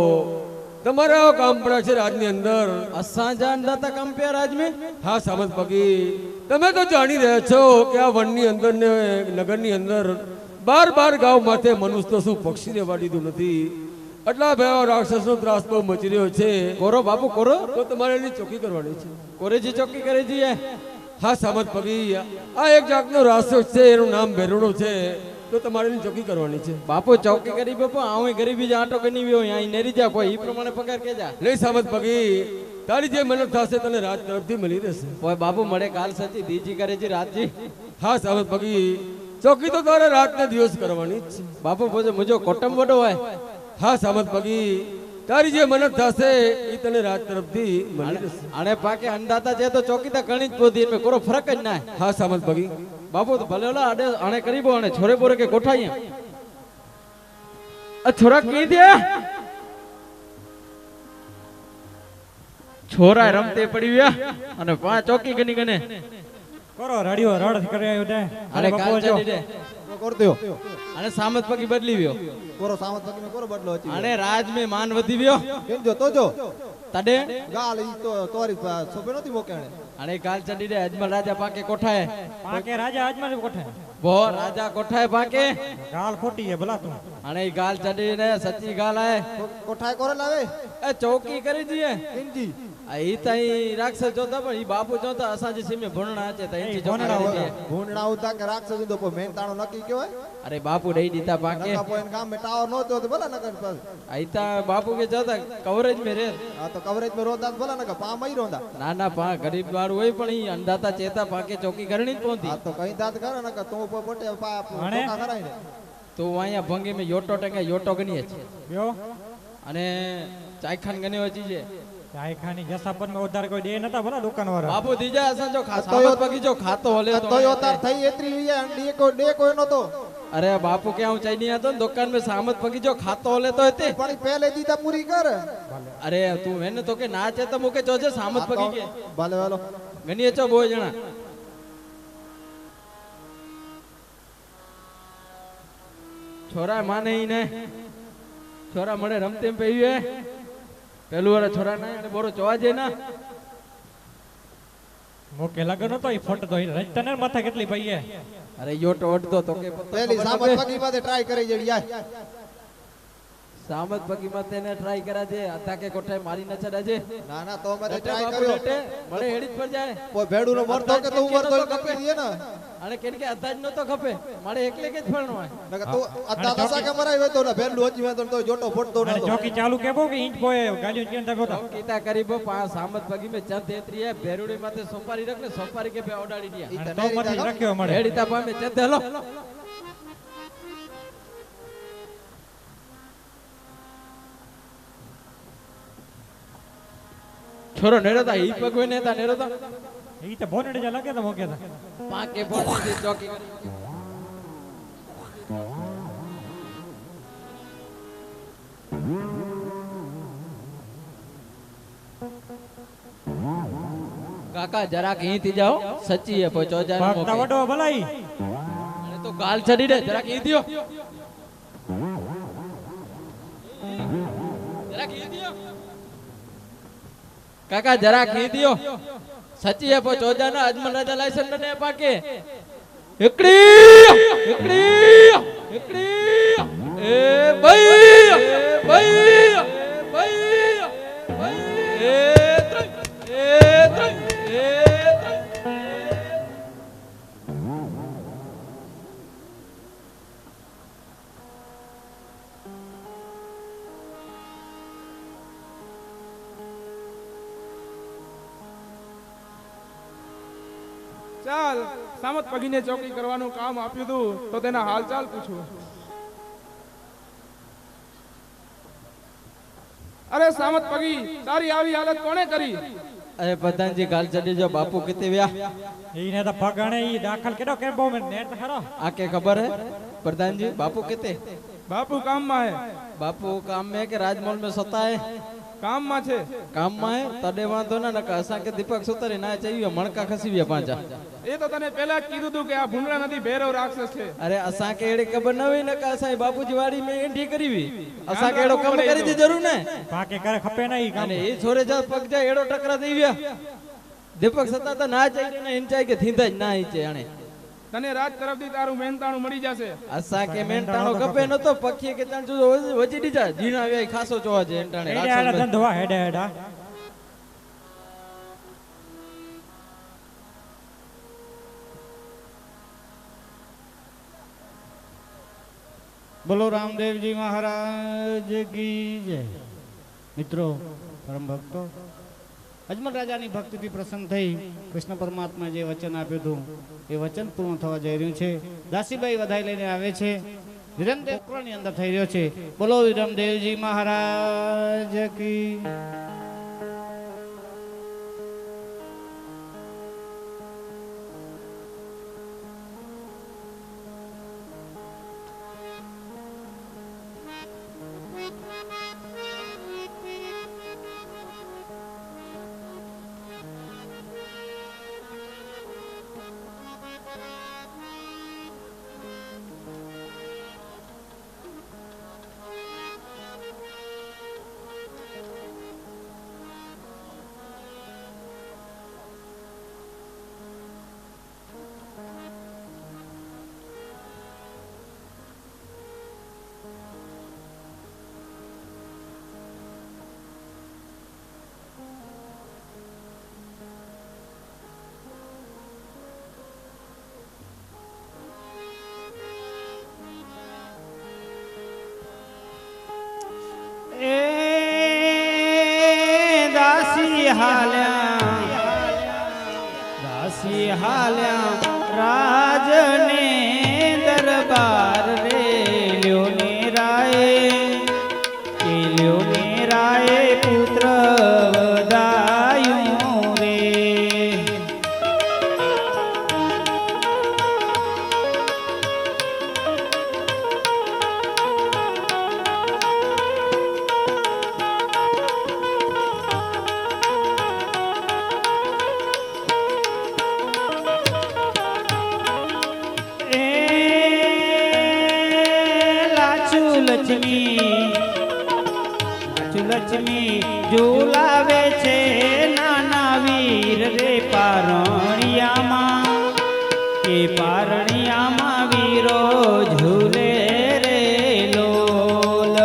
તમારે આવો કામ પડ્યા છે રાજની અંદર. અસાં જાણતા હતા કંપેર રાજમે. હા સામત પગી, તમે તો જાણી રહ્યા છો કે આ વનની અંદર ને નગરની અંદર 12 ગાંવ માથે મનુષ્ય તો શું પક્ષીને વાડી દીધું નથી. એટલા ભેવા રાક્ષસનો ત્રાસ બહુ મચી રહ્યો છે. કોરો બાપુ કોરો. તો તમારે એની ચોકી કરવાની છે. કોરેજી ચોકી કરી દઈએ. હા સામત પગી, આ એક જાતનો રાક્ષસ છે, એનું નામ ભેરુડો છે. તો તમારે એની ચોકી કરવાની છે. બાપુ ચોકી કરી બાપુ, આવું ગરીબી જ આટો ગની વ્યો અહીં નેરી જા કોઈ ઈ પ્રમાણે પગાર કે જા. નહીં સામત પગી, તારી જે મહેનત થશે તને રાજ તરફથી મળી રહેશે. ઓય બાપુ મળે કાલ સચી દીજી કરે છે રાતજી. હા સામત પગી, ચોકી તો તારે રાતને દિવસ કરવાની જ છે. બાપુ બોજો મુજો કોટમ વડો હોય. હા સામત પગી, તારી જે મહેનત થશે એ તને રાજ તરફથી મળી રહેશે. આને પાકે અંદાતા છે તો ચોકી તો ઘણી જ પોધી એમાં કોરો ફરક જ ના. હા સામત પગી, બાપુ તો ભલે ઓલા આડે આણે કરીબો અને છોરે બોરે કે કોઠાઈ આ છોરા કી દે. છોરા રમતે પડી ગયા અને 5 ચોકી ગની ગને. કરો રડિયો રડ કરે આવ્યો તે અરે કાલ ચડી દે કર દો. અને સામત પગી બદલી વ્યો. કોરો સામત પગી મે કોરો બદલો હતી. અને રાજ મે માન વધી વ્યો. કેમ જો તો જો તડે ગાલ ઈ તો તોરી સોપે નતી મોકેણે. અને કાલ ચડી દે અજમલ રાજા પાકે કોઠાએ. પાકે રાજા આજમાં કોઠે ભો રાજા કોઠાએ પાકે. ગાલ ખોટી હે ભલા તું. અને ઈ ગાલ ચડી ને સચ્ચી ગાલ આય. કોઠાય કોરે લાવે એ ચોકી કરી દીએ. ઇનજી આ ઈ તઈ રાક્ષસ જોતા પણ ઈ બાપુ જોતા અસાજી સીમે ભણણા છે તઈ ચોકી કરી દીએ. ભૂંડણા ઉતા કે રાક્ષસ દો પર મેન તાણો નકી કયો હોય. અરે બાપુ દઈ દીધા પાકે. નકા પોઈન ગામ મે ટાવર નહોતો તો ભલા નકર પાસ. આઈતા બાપુ કે જોતા કવરેજ મે રે. આ તો કવરેજ મે રોતા ભલા નકા પા મઈ રોંદા. ના ના પા ગરીબ વાળું હોય પણ ઈ અંધાતા ચેતા પાકે ચોકી કરણી જ પહોંચી. આ તો કઈ દાત કરે નકા તું ઉપર પોટે પા ટોકા કરાય ને. તો અહીંયા ભંગે મે યોટો ટકે યોટો ગણીએ છે. યો અને ચાયખાન ગને વચી છે. ચાયખાની જસાપર મે ઉધાર કોઈ દે નતા ભલા દુકાન વાળા. બાપુ દીજા અસન જો ખાતો પગી જો ખાતો હલે તો તોય ઉતાર થઈ એતરી લીયા ડે કોઈ નતો. અરે બાપુ કે હું ચાઈ હતો ને દુકાન મે સામત પગી જો ખાતો હલે તો હતી. પણ પહેલે દીધા પૂરી કર. અરે તું એને તો કે ના છે તો મુકે જોજે સામત પગી કે ભલે વાલો ગણીએ છો બોય જણા. છોરા માને ઈ ને છોરા મળે રમતે પે પેલું વાળા છોરા ના અને બોરો જોવા જે ના મોકે લગન હતો ઈ ફોટો તો રજતા ને માથા કેટલી ભાઈએ. અરે યોટો અડધો તો કે પહેલી સામત પગી માથે ટ્રાય કરી જડી યાર. સામત પગી માં તેને ટ્રાય કરા છે હતા કે કોઠાઈ મારી ન ચડા છે. ના ના તો મેં એટલે ટ્રાય બાપુ કર્યો. એટલે મળે હેડી જ પર જાય. કોઈ ભેડું નો મરતો કે તું મરતો કપી દીએ ને. અને કેમ કે અધાજ નો તો ખપે મારે એકલે કે જ ફળનો હોય નકર તો અધા કસા કે મરાય હોય તો ને ભેરલું હજી હોય તો જોટો ફોટતો અને ના તો ચોકી ચાલુ કેબો કે ઈંટ પોએ ગાડીઓ કેમ થાય બોતા કીતા કરીબો પાંચ સામત પગી મે ચંદ તેત્રી હે ભેરુડી માથે સોપારી રખ ને સોપારી કે બે ઓડાડી દિયા ઈ અને તને તો પછી રખ્યો મળે હેડીતા પામે ચંદ હલો છોરો નેડતા ઈ પગવે નેતા નેડતા ઈ તો બોનડે જ લાગે તો મોકે તા પાકે બોલતી ચોકી કાકા જરાક અહીંથી જાઓ સચ્ચી હે પહોંચો જાને ભાગતા મોકે વડો ભલાઈ અને તો ગાલ ચડી દે જરાક અહીંથી આવો જરાક અહીંથી આવો કાકા જરાક અહીંથી આવો સચ્ચી હે પહોંચો જાને અજમલ રાજા લાયસન્સ ને પાકે એકડી એ ભાઈ ભાઈ ભાઈ ભાઈ ચાલ સામત પગીને ચોકી કરવાનું કામ આપ્યું હતું તો તેના હાલચાલ પૂછું. અરે સામત પગી તારી આવી હાલત કોણે કરી? અરે પ્રધાનજી ગાલ ચડી જો બાપુ કેતે વ્યા ઈને તો પગણે ઈ દાખલ કેડો કેબો મે નેટ ખરો આ કે ખબર હે प्रधान बापू केते बापू काम में है बापू काम में के राजमहल में सोता है काम में छे काम में है तडे वांधो ना नका असा के दीपक सुतरी ना चाहिए मणका खसीव्या पांचा ये तो तने पहला कीधुं तू के आ भूंडरा नदी भैरव राक्षस छे अरे असा के एड़ी खबर न होई नका असा बापूजी वाड़ी में एंठी करीवी असा के एड़ो काम करी दी जरूर ने पाके करे खपे नहीं काम अने ए छोरे जा पग जा एड़ो टकरा देव्या दीपक सता तो ना चाहिए ना हिंचाई के थींदा ज ना हिंचे आणे तने राज तरफ दी तारू मेहनताणु मળી जासे असा के मेहनताणो कपे न तो पक्षी के तण जो वजी दीजा जीना वे खासो जोवा जे एंटाणे हेडे आला धंधवा हेडे हेडा बोलो रामदेव जी महाराज की जय। मित्रों परम भक्तो अजमल राजानी भक्तिथी प्रसन्न थई कृष्ण परमात्मा जे वचन आप्युं हतुं ए वचन पूर्ण थवा जई रह्युं छे। दासीबाई वधाई लईने आवे छे। विरमदेव कोकरानी अंदर थई रह्यो छे। बोलो विरमदेव जी महाराज की दासी हाल्या राजने दरबार रे ल्योने राय पुत्र वदायूं रे। लक्ष्मी झूलावे छे नाना वीर रे पारणिया मां के पारणिया मां वीरो झूले रे लोल।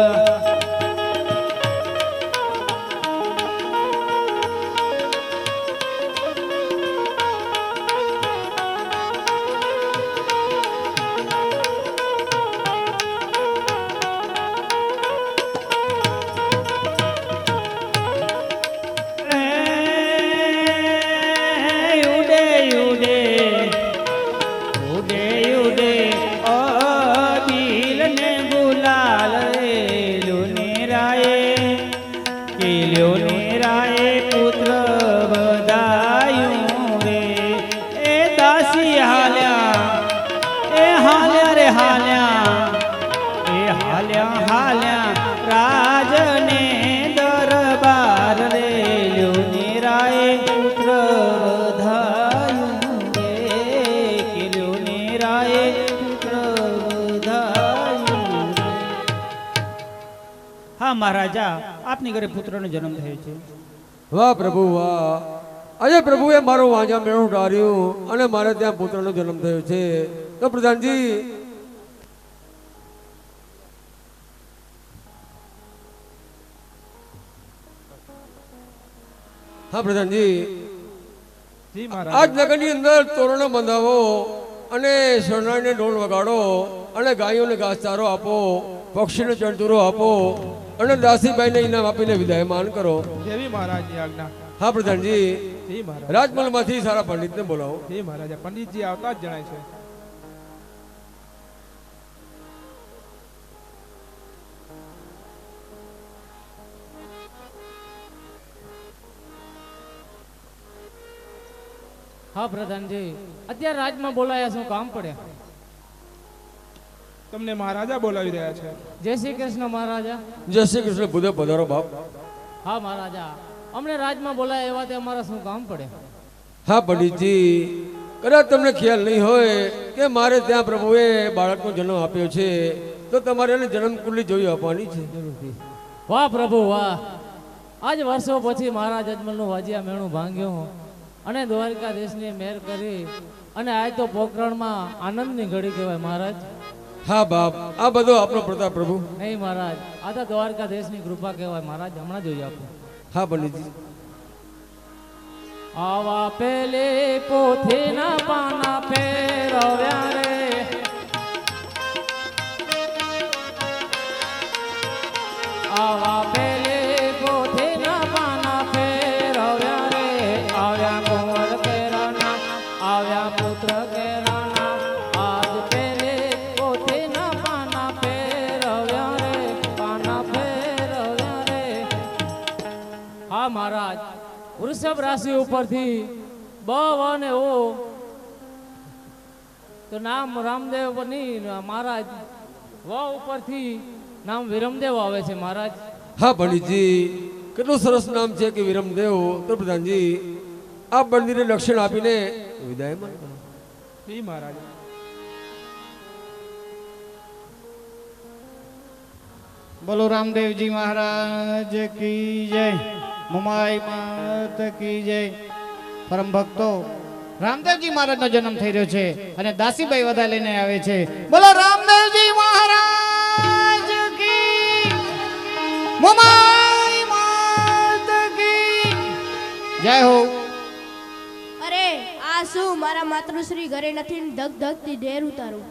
હા મહારાજા, આપની ઘરે પુત્રનો જન્મ થયો છે. વાહ પ્રભુ વાહ. આજે પ્રભુએ મારું વાંજા મેળું ટાળ્યું અને મારે ત્યાં પુત્રનો જન્મ થયો છે. તો પ્રધાનજી હા પ્રધાનજી, જી આજ મહારાજ. નગરની અંદર તોરણો બંધાવો અને શરણાઈને ઢોલ વગાડો અને ગાયોને ઘાસચારો આપો, પક્ષીને ચણચૂરો આપો અને દાસીભાઈને ઇનામ આપીને વિદાયમાન કરો. જેવી મહારાજની આજ્ઞા. હા પ્રધાનજી, જી મહારાજ. રાજમહલમાંથી સારા પંડિતને બોલાવો. જી મહારાજા. પંડિતજી આવતા જ જણાય છે. હા પ્રધાનજી, અત્યારે રાજમાં બોલાયા શું કામ પડ્યા? તમને મહારાજા બોલાવી રહ્યા છે. જય શ્રી કૃષ્ણ મહારાજા. જય શ્રી કૃષ્ણ. બુધે પધારો બાપ. હા મહારાજા, અમને રાજમાં બોલાયા એવા તે અમારા શું કામ પડે? હા પંડિતજી, કદાચ તમને ખ્યાલ નહીં હોય કે મારે ત્યાં પ્રભુએ બાળકનો જન્મ આપ્યો છે, તો તમારે એને જન્મકુંડલી જોઈ આપવાની છે. વાહ પ્રભુ વાહ. આજ વર્ષો પછી મહારાજ અજમલનું વાજિયા મેણું ભાંગ્યું અને દ્વારકાધીશની મહેર કરી અને આજ તો પોકરણમાં આનંદની ઘડી કહેવાય મહારાજ. હા બાપ, આ બધો આપણો પ્રતાપ પ્રભુ. નહીં મહારાજ, આ તો દ્વારકાધીશની કૃપા કહેવાય મહારાજ. હમણાં જોઈ આપો. હા પંડિતજી. આવા પેલે પોથીના પાના ફેરવ્યા રે, આવા પેલે પોથીના પાના ફેરવ્યા રે, આવ્યા કુંવર કેરાના, આવ્યા પુત્ર કેરાના, આજ પેલે પોથીના પાના ફેરવ્યા રે, પાના ફેરવ્યા રે. હા મહારાજ, વૃષભ રાશિ ઉપરથી બ અને ઓ તો નામ રામદેવ બની મહારાજ, વ ઉપરથી નામ વિરમદેવ આવે છે મહારાજ. હા પંડિતજી, કેટલું સરસ નામ છે કે વિરમદેવ. તો પ્રધાનજી, આપ મંદિરે લક્ષણ આપીને વિદાયમાન કરો. જી મહારાજા. બોલો રામદેવજી મહારાજ કી જય, મુમાઈ માત કી જય. પરમ ભક્તો, રામદેવજી મહારાજનો જન્મ થઈ રહ્યો છે અને દાસીબાઈ વધાઈ લઈને આવે છે. બોલો રામદેવજી મહારાજ કી, મુમાઈ માત કી જય હો. અરે આ શું, મારા માતૃશ્રી ઘરે નથી ને ધક ધકથી ઢેર ઉતારું.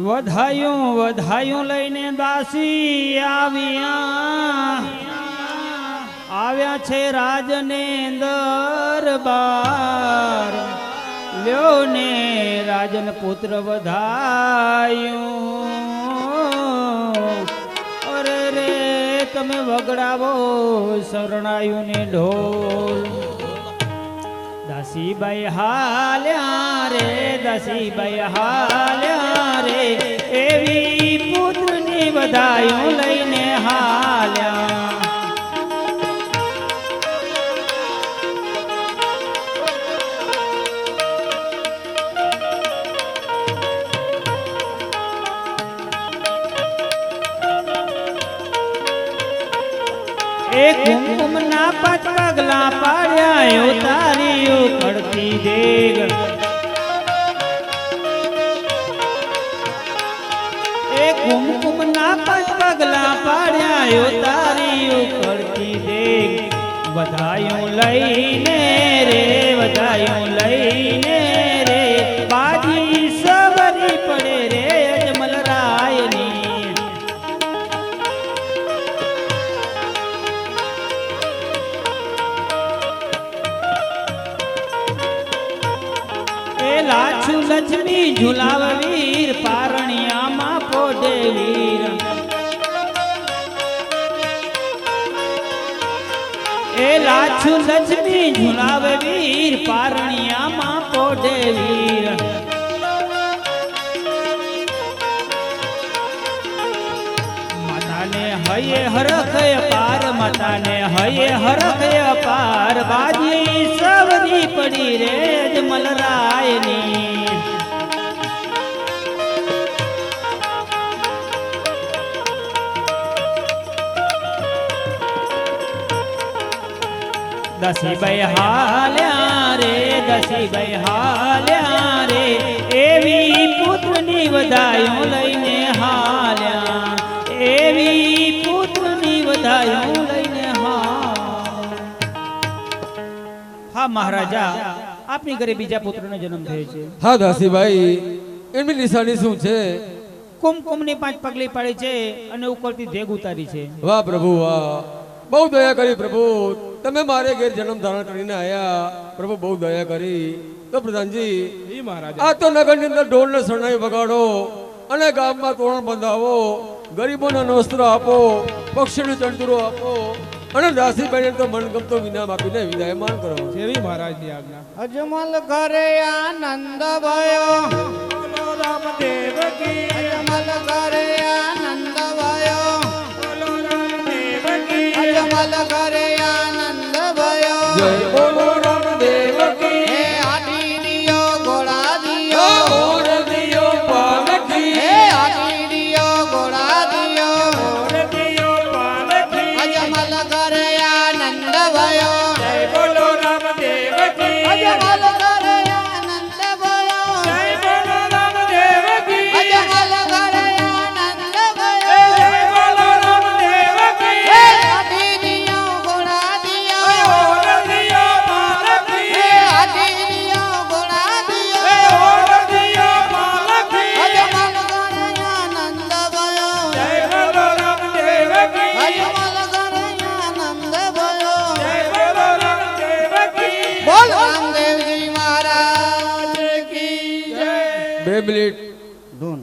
વધાયું વધાયું લઈને દાસી આવ્યા છે રાજને દરબાર. લ્યો ને રાજન પુત્ર વધાયું. અરે રે તમે વગડાવો શરણાયું ને ઢોલ. દાસીબાઈ હાલ્યા રે, દાસીબાઈ હાલ્યા રે, એવી પુત્રની વધાયું લઈને હાલ્યા. એ કુમકુમના પાંચ પગલા પાડ્યા તારી ઉખડતી દેગ. એ કુમકુમના પાંચ પગલા પાડ્યા તારી ઉખડતી દેગ. વધાયું લઈને રે, વધાયું લઈને રે, બાજી સવરી પડે રે અજમલ રાયની. લાછુ લક્ષ્મી ઝુલાવ વીર, પારણિયામાં પોડે વીર. એ લાછુ લક્ષ્મી ઝુલાવ વીર, પારણિયામાં પોડે વીર. માતાને હયે હરખ પાર માતાને હયે હરખ અપાર બાજી સવરી પડી રે જ મલરાયની દસીભાઈ હાલ્યા રે દસીભાઈ હાલ્યા રે એવી પુત્રની વધાયું લઈને હાલ્યા એવી પુત્રની વધાયું લઈને હા મહારાજા આપની ઘરે બીજા પુત્રનો જન્મ થયો છે હા દાસીભાઈ એમની નિશાની શું છે કુમકુમની 5 પગલી પાડી છે અને ઉપરથી દેગ ઉતારી છે વાહ પ્રભુ વાહ બહુ દયા કરી પ્રભુ તમે મારે ઘેર જન્મ ધારણ કરીને આયા પ્રભુ બહુ દયા કરી તો પ્રધાનજી જી મહારાજ આ તો નગરની અંદર ઢોલ ને શરણાઈ વગાડો અને ગામમાં તોરણ બંધાવો ગરીબોને વસ્ત્ર આપો પક્ષીને ચંદુરો આપો અને દાસીભાઈને તો મનગમતો વિનામ આપીને વિદાયમાન કરો જેવી મહારાજની આજ્ઞા અજમલ ઘરે આનંદ ભયો બોલો રામદેવ કી અજમલ ઘરે આનંદ ભયો બોલો રામદેવ કી અજમલ ઘરે આનંદ ભયો જય બોલો રામદેવ કી હે આટી દિયો ઘોડા દિયો ઓર દિયો પાલકી હે આટી દિયો ઘોડા દિયો ઓર દિયો પાલકી અજમલ ઘરે આનંદ ભયો જય બોલો રામદેવ કી અજમલ ઘરે આનંદ ભયો જય બોલો રામદેવ કી અજમલ ઘરે આનંદ ભયો જય બોલો રામદેવ કી હે આટી દિયો ઘોડા દિયો ઓર દિયો પાલકી હે આટી દિયો ઘોડા દિયો ઓર દિયો પાલકી અજમલ ઘરે આનંદ ભયો જય બોલો રામદેવ કી અજમલ ઘરે આનંદ ભયો જય બોલો રામદેવ કી બોલ રામદેવજી મહારાજ કી જય 2 મિનિટ ધૂન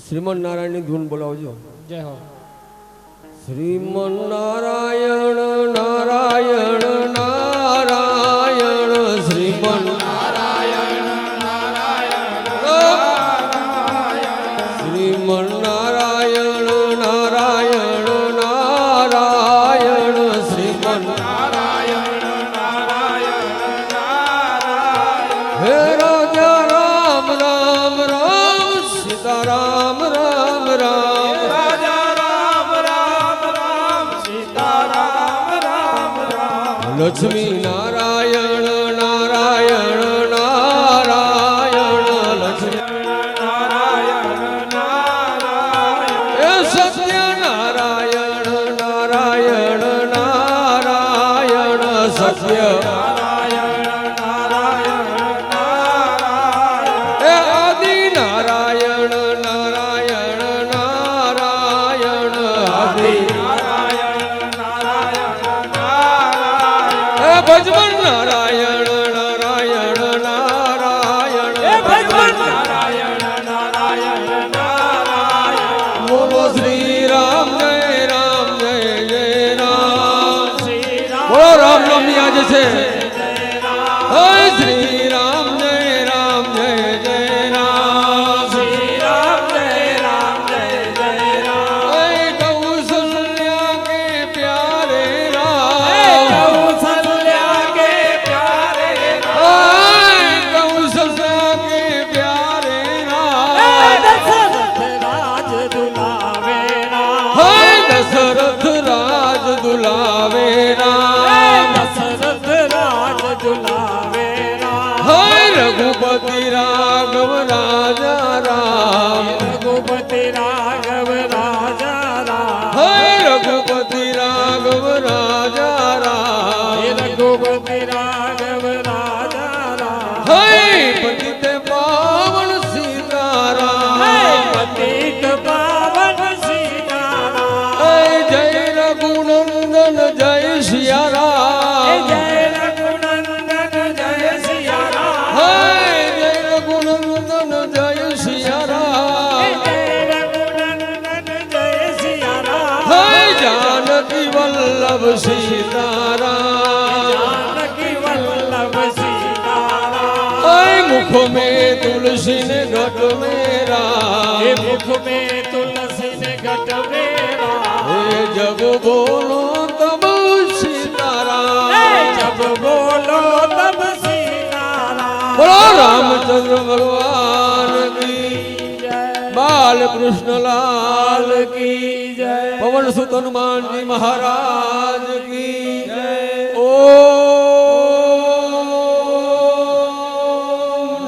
શ્રીમન નારાયણની ધૂન બોલાવજો જય હો શ્રીમન નારાયણ નારાયણ નારાયણ શ્રીમન નારાયણ નારાયણ શ્રીમન નારાયણ નારાયણ નારાયણ શ્રીમન નારાયણ નારાયણ હે રાજા રામ રામ રામ સીતા રામ રામ રામ રાજા રામ રામ રામ સીતા રામ રામ રામ લક્ષ્મી નારાયણ નારાયણ નારાયણ લક્ષ્મી નારાયણ નારાયણ એ સત્ય નારાયણ નારાયણ નારાયણ સત્ય નારાયણ નારાયણ નારાયણ એ આદિ નારાયણ નારાયણ નારાયણ આદિ નારાયણ નારાયણ નારાયણ એ ભજમન નારાયણ નારાયણ નારાયણ એ ભજમન નારાયણ નારાયણ નારાયણ બોલો શ્રી રામ જય રામ જય જય રામ શ્રી રામ બોલો રામ નામની આજે છે હે શ્રી રામ જય રામ જય જય રામ શ્રી રામ જય રામ જય જય રામ હે કૌશલ્યા કે પ્યારે રામ કૌશલ્યા કે પ્યારે રામ કૌશલ્યા કે પ્યારે રામ દશરથ રાજ દુલાવે રામ હે દશરથ રાજ દુલાવે રામ દશરથ રાજ દુલાવે રામ હે રઘુપતિ રાઘવ રાજા રામ રઘુપતિ રાઘવ રાજા રામ હે રઘુપતિ રાઘવ રાજા રામ રઘુપતિ રાઘવ રાજા રામ હે પતિત પાવન સીતારામ પતિત પાવન સીતારામ હે જય રઘુનંદન જય સિયા રામ જય રઘુનંદન જય સિયા રામ હે જય રઘુનંદન જય સિયા રામ જય રઘુનંદન જય સિયા રામ હે જાનકી વલ્લભ સીતારામ જાનકી વલ્લભ સીતારામ હે मुख में तुलसी ने घट मेरा मुख में तुलसी ने घट मेरा जब बोलो तब રામચંદ્ર ભગવાન કી જય બાલકૃષ્ણ લાલ કી જય પવન સુત હનુમાનજી મહારાજ કી જય ઓમ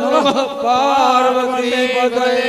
નમઃ પાર્વતી પતये